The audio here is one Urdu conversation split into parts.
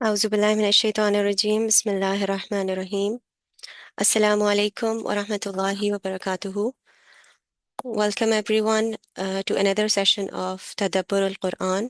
Auzubillahiminash-shaytanir-rajim. Bismillahir-rahmanir-rahim. Assalamu alaikum wa rahmatullahi wa barakatuhu. Welcome everyone to another session of Tadabbur al-Quran.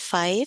5,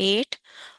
8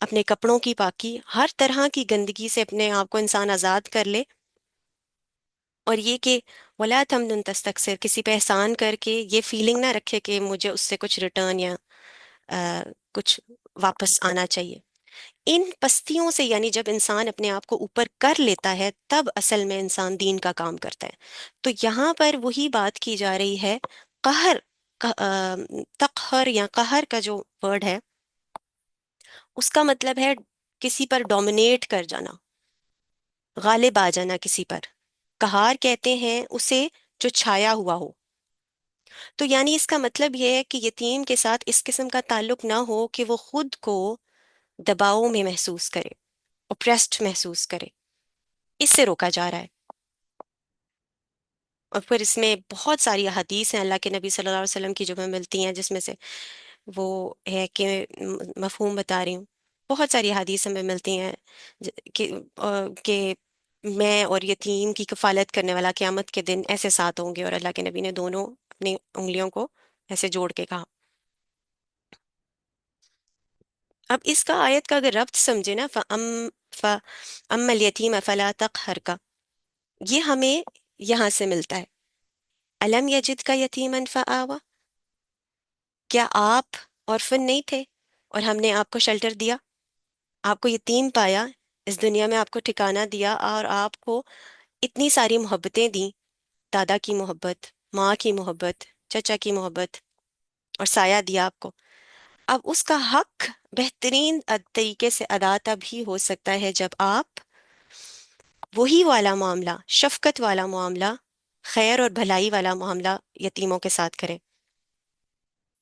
اپنے کپڑوں کی پاکی، ہر طرح کی گندگی سے اپنے آپ کو انسان آزاد کر لے، اور یہ کہ ولا تمنن تستکثر، کسی پہ احسان کر کے یہ فیلنگ نہ رکھے کہ مجھے اس سے کچھ ریٹرن یا آ، کچھ واپس آنا چاہیے. ان پستیوں سے، یعنی جب انسان اپنے آپ کو اوپر کر لیتا ہے تب اصل میں انسان دین کا کام کرتا ہے. تو یہاں پر وہی بات کی جا رہی ہے. قہر، تقہر یا قہر کا جو ورڈ ہے اس کا مطلب ہے کسی پر ڈومینیٹ کر جانا، غالب آ جانا کسی پر. قہار کہتے ہیں اسے جو چھایا ہوا ہو. تو یعنی اس کا مطلب یہ ہے کہ یتیم کے ساتھ اس قسم کا تعلق نہ ہو کہ وہ خود کو دباؤ میں محسوس کرے، اوپریسڈ محسوس کرے. اس سے روکا جا رہا ہے. اور پھر اس میں بہت ساری احادیث ہیں اللہ کے نبی صلی اللہ علیہ وسلم کی جو ہمیں ملتی ہیں، جس میں سے وہ ہے کہ مفہوم بتا رہی ہوں. بہت ساری احادیث ہمیں ملتی ہیں کہ میں اور یتیم کی کفالت کرنے والا قیامت کے دن ایسے ساتھ ہوں گے، اور اللہ کے نبی نے دونوں اپنی انگلیوں کو ایسے جوڑ کے کہا. اب اس کا آیت کا اگر ربط سمجھے نا، فَأَمَّا الْيَتِيمَ فَلَا تَقْهَرْ کا، یہ ہمیں یہاں سے ملتا ہے. الم یجد کا یتیمن فآوا، کیا آپ orphan نہیں تھے اور ہم نے آپ کو شیلٹر دیا، آپ کو یتیم پایا، اس دنیا میں آپ کو ٹھکانہ دیا اور آپ کو اتنی ساری محبتیں دیں، دادا کی محبت، ماں کی محبت، چچا کی محبت، اور سایہ دیا آپ کو. اب اس کا حق بہترین طریقے سے ادا تب ہی ہو سکتا ہے جب آپ وہی والا معاملہ، شفقت والا معاملہ، خیر اور بھلائی والا معاملہ یتیموں کے ساتھ کریں،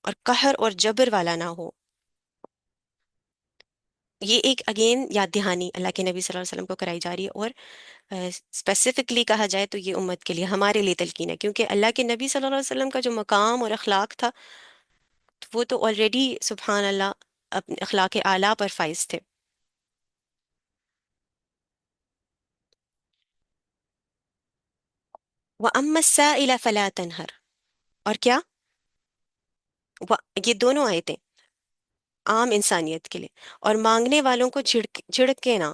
اور قہر اور جبر والا نہ ہو. یہ ایک اگین یاد دہانی اللہ کے نبی صلی اللہ علیہ وسلم کو کرائی جا رہی ہے، اور اسپیسیفکلی کہا جائے تو یہ امت کے لیے، ہمارے لیے تلقین ہے، کیونکہ اللہ کے نبی صلی اللہ علیہ وسلم کا جو مقام اور اخلاق تھا وہ تو آلریڈی سبحان اللہ اپنے اخلاق اعلیٰ پر فائز تھے. وَأَمَّا السَّائِلَ فَلَا تَنْهَرْ، اور کیا، یہ دونوں آیتیں عام انسانیت کے لیے. اور مانگنے والوں کو جھڑکے نہ،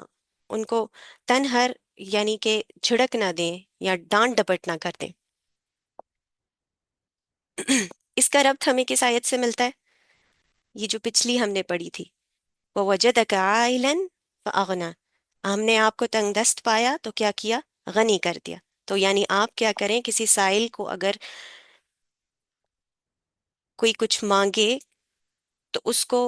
ان کو تنہر یعنی کہ جھڑک نہ دیں یا ڈانٹ ڈپٹ نہ کر دیں. اس کا ربط ہمیں کس آیت سے ملتا ہے؟ یہ جو پچھلی ہم نے پڑھی تھی، وَوَجَدَكَ عَائِلًا فَأَغْنَى، ہم نے آپ کو تنگ دست پایا تو کیا کیا؟ غنی کر دیا. تو یعنی آپ کیا کریں، کسی سائل کو اگر کوئی کچھ مانگے تو اس کو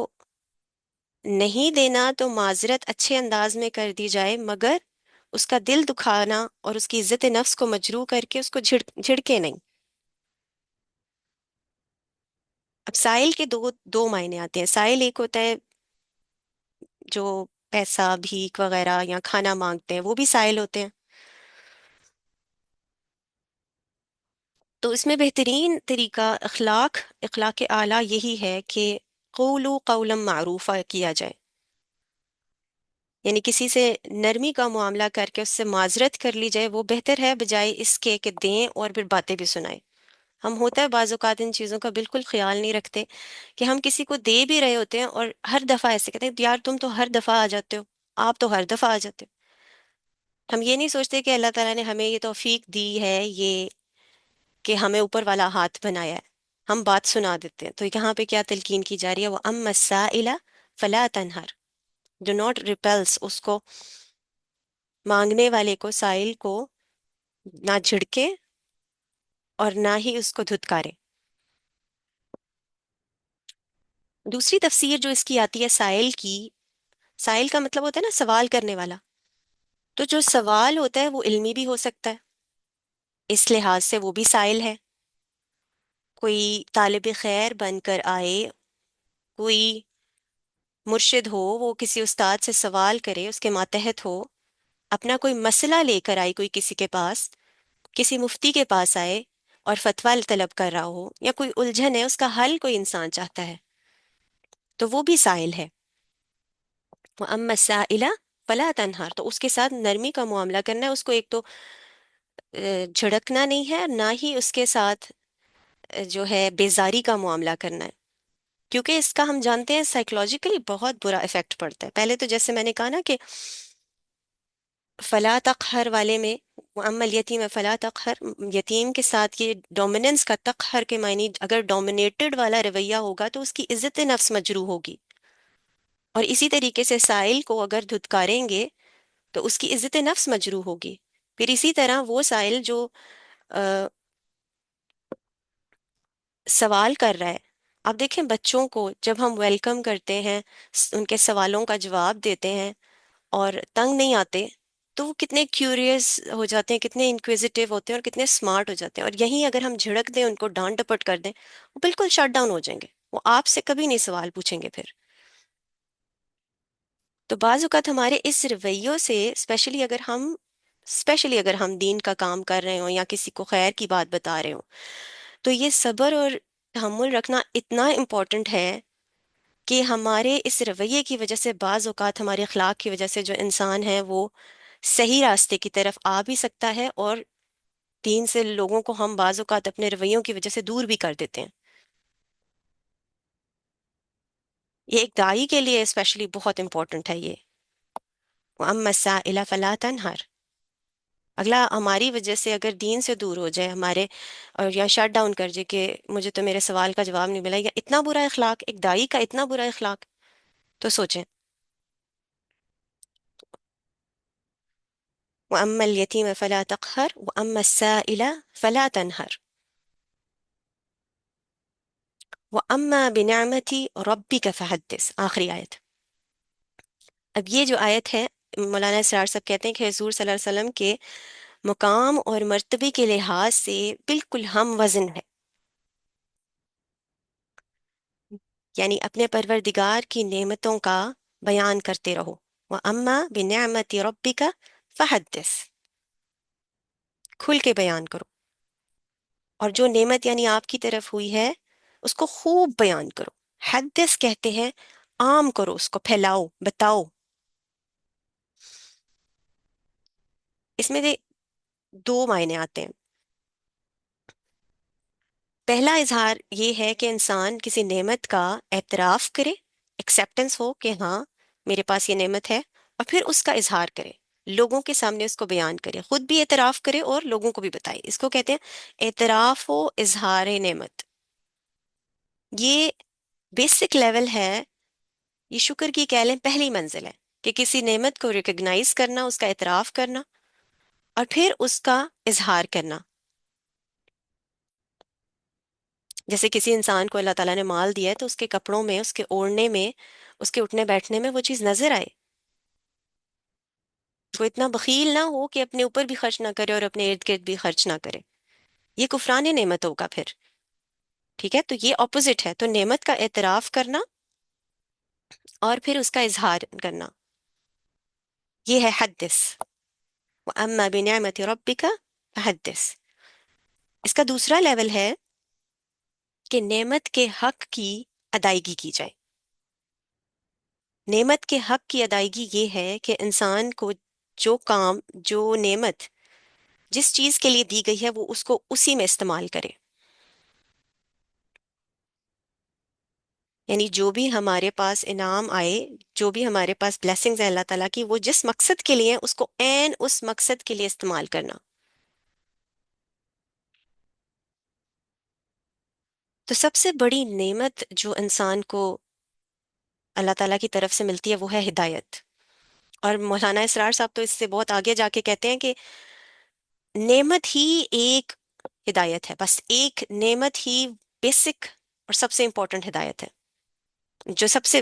نہیں دینا تو معذرت اچھے انداز میں کر دی جائے، مگر اس کا دل دکھانا اور اس کی عزت نفس کو مجروح کر کے اس کو جھڑکے نہیں. اب سائل کے دو معنی آتے ہیں. سائل ایک ہوتا ہے جو پیسہ، بھیک وغیرہ یا کھانا مانگتے ہیں، وہ بھی سائل ہوتے ہیں. تو اس میں بہترین طریقہ اخلاق اعلیٰ یہی ہے کہ قولوا قولا معروفہ کیا جائے، یعنی کسی سے نرمی کا معاملہ کر کے اس سے معذرت کر لی جائے، وہ بہتر ہے بجائے اس کے کہ دیں اور پھر باتیں بھی سنائیں. ہم ہوتا ہے بعض اوقات ان چیزوں کا بالکل خیال نہیں رکھتے کہ ہم کسی کو دے بھی رہے ہوتے ہیں اور ہر دفعہ ایسے کہتے ہیں یار تم تو ہر دفعہ آ جاتے ہو، آپ تو ہر دفعہ آ جاتے ہو. ہم یہ نہیں سوچتے کہ اللہ تعالیٰ نے ہمیں یہ توفیق دی ہے، یہ کہ ہمیں اوپر والا ہاتھ بنایا ہے، ہم بات سنا دیتے ہیں. تو یہاں پہ کیا تلقین کی جا رہی ہے؟ وَأَمَّا السَّائِلَ فَلَا تَنْهَرْ، ڈو ناٹ ریپلس، اس کو، مانگنے والے کو، سائل کو نہ جھڑکے اور نہ ہی اس کو دھتکارے. دوسری تفسیر جو اس کی آتی ہے سائل کی، سائل کا مطلب ہوتا ہے نا سوال کرنے والا. تو جو سوال ہوتا ہے وہ علمی بھی ہو سکتا ہے، اس لحاظ سے وہ بھی سائل ہے. کوئی طالب خیر بن کر آئے، کوئی مرشد ہو، وہ کسی استاد سے سوال کرے، اس کے ماتحت ہو، اپنا کوئی مسئلہ لے کر آئی کوئی کسی کے پاس، کسی مفتی کے پاس آئے اور فتویٰ طلب کر رہا ہو، یا کوئی الجھن ہے اس کا حل کوئی انسان چاہتا ہے، تو وہ بھی سائل ہے. وَأَمَّا السَّائِلَ فَلَا تَنْهَرْ، تو اس کے ساتھ نرمی کا معاملہ کرنا ہے. اس کو ایک تو جھڑکنا نہیں ہے، نہ ہی اس کے ساتھ جو ہے بیزاری کا معاملہ کرنا ہے. کیونکہ اس کا ہم جانتے ہیں سائیکولوجیکلی بہت برا افیکٹ پڑتا ہے. پہلے تو جیسے میں نے کہا نا کہ فلا تقہر والے میں، اما الیتیم فلا تقہر، یتیم کے ساتھ یہ ڈومیننس کا تقہر کے معنی اگر ڈومینیٹڈ والا رویہ ہوگا تو اس کی عزت نفس مجروح ہوگی. اور اسی طریقے سے سائل کو اگر دھتکاریں گے تو اس کی عزت نفس مجروح ہوگی. پھر اسی طرح وہ سائل جو سوال کر رہا ہے، آپ دیکھیں بچوں کو جب ہم ویلکم کرتے ہیں، ان کے سوالوں کا جواب دیتے ہیں اور تنگ نہیں آتے، تو وہ کتنے کیوریس ہو جاتے ہیں، کتنے انکویزیٹیو ہوتے ہیں اور کتنے اسمارٹ ہو جاتے ہیں. اور یہیں اگر ہم جھڑک دیں، ان کو ڈانٹ ڈپٹ کر دیں، وہ بالکل شٹ ڈاؤن ہو جائیں گے، وہ آپ سے کبھی نہیں سوال پوچھیں گے پھر. تو بعض اوقات ہمارے اس رویوں سے، اسپیشلی اگر ہم دین کا کام کر رہے ہوں یا کسی کو خیر کی بات بتا رہے ہوں، تو یہ صبر اور تحمل رکھنا اتنا امپورٹنٹ ہے کہ ہمارے اس رویے کی وجہ سے بعض اوقات ہمارے اخلاق کی وجہ سے جو انسان ہے وہ صحیح راستے کی طرف آ بھی سکتا ہے، اور دین سے لوگوں کو ہم بعض اوقات اپنے رویوں کی وجہ سے دور بھی کر دیتے ہیں. یہ ایک داعی کے لیے اسپیشلی بہت امپورٹنٹ ہے یہ. وَأَمَّا السَّائِلَ فَلَا تَنْهَرْ. اگلا ہماری وجہ سے اگر دین سے دور ہو جائے ہمارے، اور یا شٹ ڈاؤن کر جائے کہ مجھے تو میرے سوال کا جواب نہیں ملا، یا اتنا برا اخلاق، ایک داعی کا اتنا برا اخلاق، تو سوچیں. وَأَمَّا الْيَتِيمَ فَلَا تَقْهَرْ وَأَمَّا السَّائِلَ فَلَا تَنْهَرْ وَأَمَّا بِنِعْمَةِ رَبِّكَ فَحَدِّثْ. آخری آیت. اب یہ جو آیت ہے، مولانا اسرار صاحب کہتے ہیں کہ حضور صلی اللہ علیہ وسلم کے مقام اور مرتبے کے لحاظ سے بالکل ہم وزن ہے. یعنی اپنے پروردگار کی نعمتوں کا بیان کرتے رہو. وَأَمَّا بِنِعْمَةِ رَبِّكَ فَحَدِّثْ. کھل کے بیان کرو، اور جو نعمت یعنی آپ کی طرف ہوئی ہے اس کو خوب بیان کرو. حدث کہتے ہیں عام کرو، اس کو پھیلاؤ، بتاؤ. اس میں دو معنی آتے ہیں. پہلا اظہار یہ ہے کہ انسان کسی نعمت کا اعتراف کرے، ایکسیپٹنس ہو کہ ہاں میرے پاس یہ نعمت ہے، اور پھر اس کا اظہار کرے، لوگوں کے سامنے اس کو بیان کرے، خود بھی اعتراف کرے اور لوگوں کو بھی بتائے. اس کو کہتے ہیں اعتراف و اظہار نعمت. یہ بیسک لیول ہے، یہ شکر کی کہہ لیں پہلی منزل ہے، کہ کسی نعمت کو ریکگنائز کرنا، اس کا اعتراف کرنا، اور پھر اس کا اظہار کرنا. جیسے کسی انسان کو اللہ تعالیٰ نے مال دیا ہے تو اس کے کپڑوں میں، اس کے اوڑھنے میں، اس کے اٹھنے بیٹھنے میں وہ چیز نظر آئے. وہ اتنا بخیل نہ ہو کہ اپنے اوپر بھی خرچ نہ کرے اور اپنے ارد گرد بھی خرچ نہ کرے. یہ کفران نعمت ہوگا پھر. ٹھیک ہے، تو یہ اپوزٹ ہے. تو نعمت کا اعتراف کرنا اور پھر اس کا اظہار کرنا، یہ ہے حدث. وَأَمَّا بِنِعْمَةِ رَبِّكَ فَحَدِّثْ. اس کا دوسرا لیول ہے کہ نعمت کے حق کی ادائیگی کی جائے. نعمت کے حق کی ادائیگی یہ ہے کہ انسان کو جو کام، جو نعمت جس چیز کے لیے دی گئی ہے وہ اس کو اسی میں استعمال کرے. یعنی جو بھی ہمارے پاس انعام آئے، جو بھی ہمارے پاس بلیسنگز ہیں اللہ تعالیٰ کی، وہ جس مقصد کے لیے ہیں اس کو عین اس مقصد کے لیے استعمال کرنا. تو سب سے بڑی نعمت جو انسان کو اللہ تعالیٰ کی طرف سے ملتی ہے وہ ہے ہدایت. اور مولانا اسرار صاحب تو اس سے بہت آگے جا کے کہتے ہیں کہ نعمت ہی ایک ہدایت ہے، بس ایک نعمت ہی بیسک اور سب سے امپورٹنٹ ہدایت ہے، جو سب سے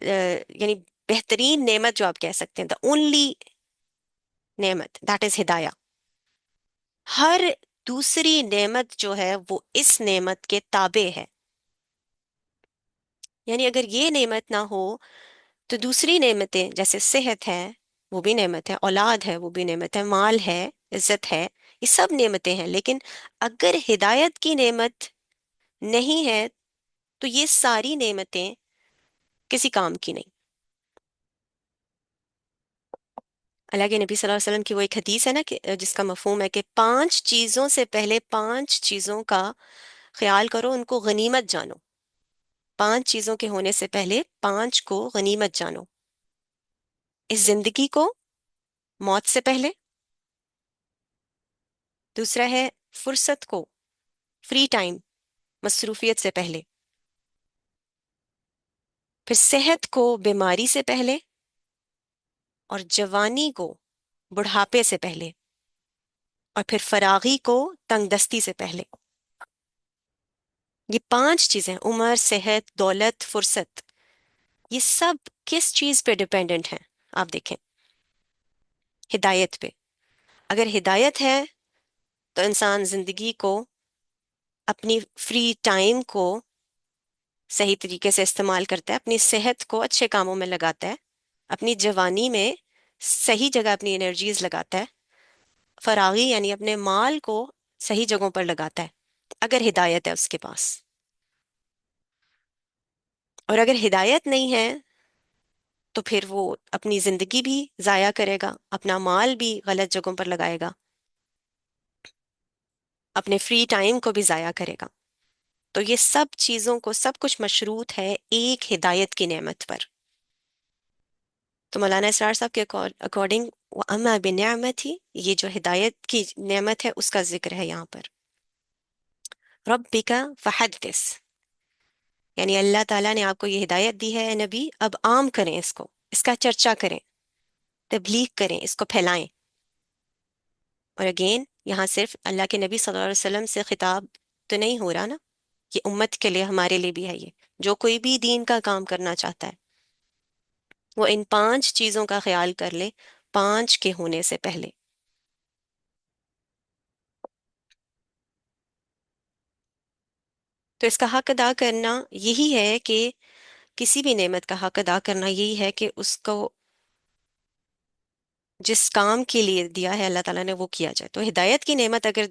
یعنی بہترین نعمت جو آپ کہہ سکتے ہیں، دا اونلی نعمت دیٹ از ہدایہ. ہر دوسری نعمت جو ہے وہ اس نعمت کے تابع ہے. یعنی اگر یہ نعمت نہ ہو تو دوسری نعمتیں جیسے صحت ہے وہ بھی نعمت ہے، اولاد ہے وہ بھی نعمت ہے، مال ہے، عزت ہے، یہ سب نعمتیں ہیں. لیکن اگر ہدایت کی نعمت نہیں ہے تو یہ ساری نعمتیں کسی کام کی نہیں. اللہ کے نبی صلی اللہ علیہ وسلم کی وہ ایک حدیث ہے نا کہ جس کا مفہوم ہے کہ 5 چیزوں سے پہلے 5 چیزوں کا خیال کرو، ان کو غنیمت جانو. 5 چیزوں کے ہونے سے پہلے 5 کو غنیمت جانو. اس زندگی کو موت سے پہلے. دوسرا ہے فرصت کو، فری ٹائم، مصروفیت سے پہلے. پھر صحت کو بیماری سے پہلے، اور جوانی کو بڑھاپے سے پہلے، اور پھر فراغی کو تنگ دستی سے پہلے. یہ 5 چیزیں، عمر، صحت، دولت، فرصت، یہ سب کس چیز پہ ڈیپینڈنٹ ہیں؟ آپ دیکھیں، ہدایت پہ. اگر ہدایت ہے تو انسان زندگی کو، اپنی فری ٹائم کو صحیح طریقے سے استعمال کرتا ہے، اپنی صحت کو اچھے کاموں میں لگاتا ہے، اپنی جوانی میں صحیح جگہ اپنی انرجیز لگاتا ہے، فراغی یعنی اپنے مال کو صحیح جگہوں پر لگاتا ہے اگر ہدایت ہے اس کے پاس. اور اگر ہدایت نہیں ہے تو پھر وہ اپنی زندگی بھی ضائع کرے گا، اپنا مال بھی غلط جگہوں پر لگائے گا، اپنے فری ٹائم کو بھی ضائع کرے گا. تو یہ سب چیزوں کو، سب کچھ مشروط ہے ایک ہدایت کی نعمت پر. تو مولانا اسرار صاحب کے اکارڈنگ وَأَمَّا بِنِعْمَتِ، یہ جو ہدایت کی نعمت ہے اس کا ذکر ہے یہاں پر. رَبِّكَ فَحَدِّثْ، یعنی اللہ تعالیٰ نے آپ کو یہ ہدایت دی ہے اے نبی، اب عام کریں اس کو، اس کا چرچا کریں، تبلیغ کریں، اس کو پھیلائیں. اور اگین یہاں صرف اللہ کے نبی صلی اللہ علیہ وسلم سے خطاب تو نہیں ہو رہا نا، یہ امت کے لیے، ہمارے لیے بھی ہے. یہ جو کوئی بھی دین کا کام کرنا چاہتا ہے وہ ان 5 چیزوں کا خیال کر لے 5 کے ہونے سے پہلے. تو اس کا حق ادا کرنا یہی ہے کہ کسی بھی نعمت کا حق ادا کرنا یہی ہے کہ اس کو جس کام کے لیے دیا ہے اللہ تعالیٰ نے وہ کیا جائے. تو ہدایت کی نعمت اگر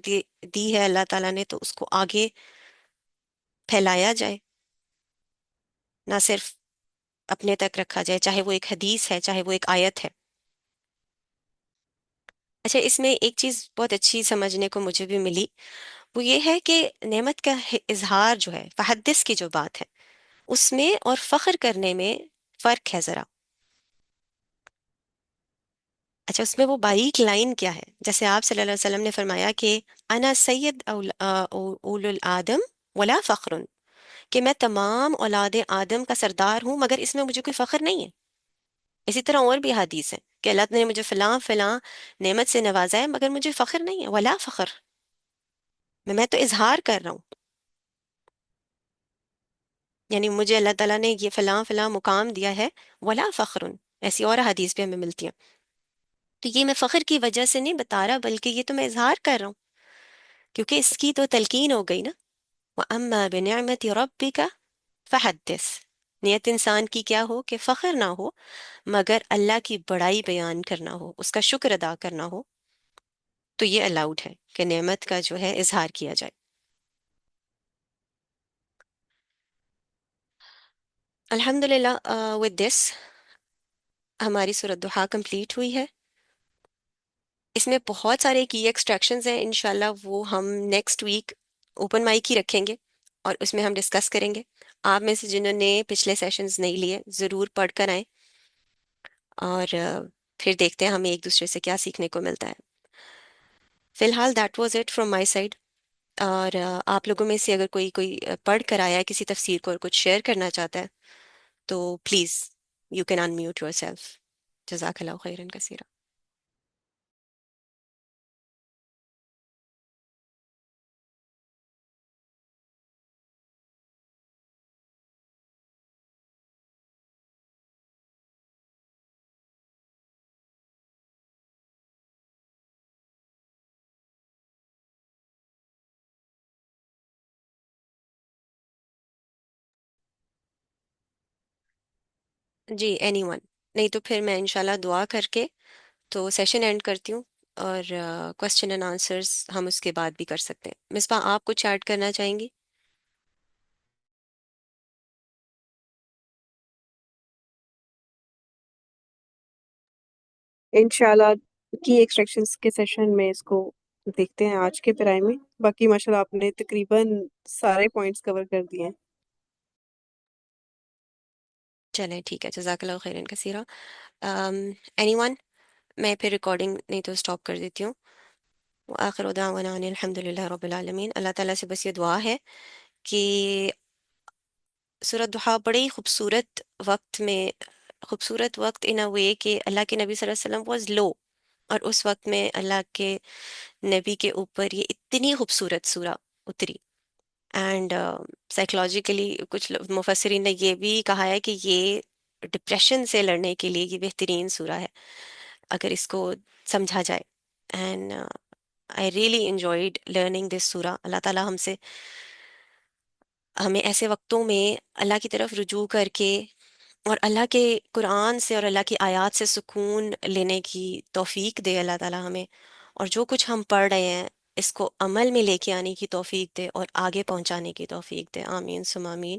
دی ہے اللہ تعالیٰ نے تو اس کو آگے پھیلایا جائے، نہ صرف اپنے تک رکھا جائے، چاہے وہ ایک حدیث ہے، چاہے وہ ایک آیت ہے. اچھا، اس میں ایک چیز بہت اچھی سمجھنے کو مجھے بھی ملی، وہ یہ ہے کہ نعمت کا اظہار جو ہے، فحدث کی جو بات ہے، اس میں اور فخر کرنے میں فرق ہے ذرا. اچھا، اس میں وہ باریک لائن کیا ہے؟ جیسے آپ صلی اللہ علیہ وسلم نے فرمایا کہ انا سید اول الآدم ولا فخر، کہ میں تمام اولاد آدم کا سردار ہوں مگر اس میں مجھے کوئی فخر نہیں ہے. اسی طرح اور بھی حدیث ہے کہ اللہ نے مجھے فلاں فلاں نعمت سے نوازا ہے مگر مجھے فخر نہیں ہے. ولا فخر، میں تو اظہار کر رہا ہوں، یعنی مجھے اللہ تعالیٰ نے یہ فلاں فلاں مقام دیا ہے. ولا فخر، ایسی اور حدیث بھی ہمیں ملتی ہیں. تو یہ میں فخر کی وجہ سے نہیں بتا رہا، بلکہ یہ تو میں اظہار کر رہا ہوں، کیونکہ اس کی تو تلقین ہو گئی نا. وَأَمَّا بِنِعْمَةِ رَبِّكَ فَحَدِّثْ. نیت انسان کی کیا ہو کہ فخر نہ ہو مگر اللہ کی بڑائی بیان کرنا ہو، اس کا شکر ادا کرنا ہو. تو یہ الاؤڈ ہے کہ نعمت کا جو ہے اظہار کیا جائے. الحمد للہ ود دس ہماری سورۃ دحا کمپلیٹ ہوئی ہے. اس میں بہت سارے کی ایکسٹریکشنز ہیں، انشاءاللہ وہ ہم نیکسٹ ویک اوپن مائک ہی رکھیں گے اور اس میں ہم ڈسکس کریں گے. آپ میں سے جنہوں نے پچھلے سیشنز نہیں لیے ضرور پڑھ کر آئیں، اور پھر دیکھتے ہیں ہمیں ایک دوسرے سے کیا سیکھنے کو ملتا ہے. فی الحال that was it from my side. اور آپ لوگوں میں سے اگر کوئی پڑھ کر آیا ہے کسی تفسیر کو اور کچھ شیئر کرنا چاہتا ہے تو please you can in mute your self. جزاک اللہ خیرن کثیرا. جی اینی ون، نہیں تو پھر میں انشاءاللہ دعا کر کے تو سیشن اینڈ کرتی ہوں، اور کوشچن اینڈ آنسرس ہم اس کے بعد بھی کر سکتے ہیں. مصباح، آپ کچھ ایڈ کرنا چاہیں گی؟ انشاءاللہ کی ایکسٹریکشنز کے سیشن میں اس کو دیکھتے ہیں آج کے پرائم میں. باقی ماشاءاللہ آپ نے تقریباً سارے پوائنٹس کور کر دیے ہیں. چلیں ٹھیک ہے، جزاک اللہ خیرن کثیرہ. Any one? میں پھر ریکارڈنگ نہیں تو اسٹاپ کر دیتی ہوں. وآخر دعوانا ان الحمد للہ رب العالمین. اللہ تعالیٰ سے بس یہ دعا ہے کہ سورۃ ضحیٰ بڑے ہی خوبصورت وقت میں، خوبصورت وقت ان اے وے کہ اللہ کے نبی صلی اللہ علیہ وسلم واز لو، اور اس وقت میں اللہ کے نبی کے اوپر یہ اتنی خوبصورت سورہ اتری. اینڈ سائیکولوجیکلی کچھ مفسرین نے یہ بھی کہا ہے کہ یہ ڈپریشن سے لڑنے کے لیے یہ بہترین سورہ ہے اگر اس کو سمجھا جائے. And I really enjoyed learning this سورہ. اللہ تعالیٰ ہمیں ایسے وقتوں میں اللہ کی طرف رجوع کر کے اور اللہ کے قرآن سے اور اللہ کی آیات سے سکون لینے کی توفیق دے اللہ تعالیٰ ہمیں. اور جو کچھ ہم پڑھ رہے ہیں اس کو عمل میں لے کے آنے کی توفیق دے اور آگے پہنچانے کی توفیق دے. آمین ثم آمین.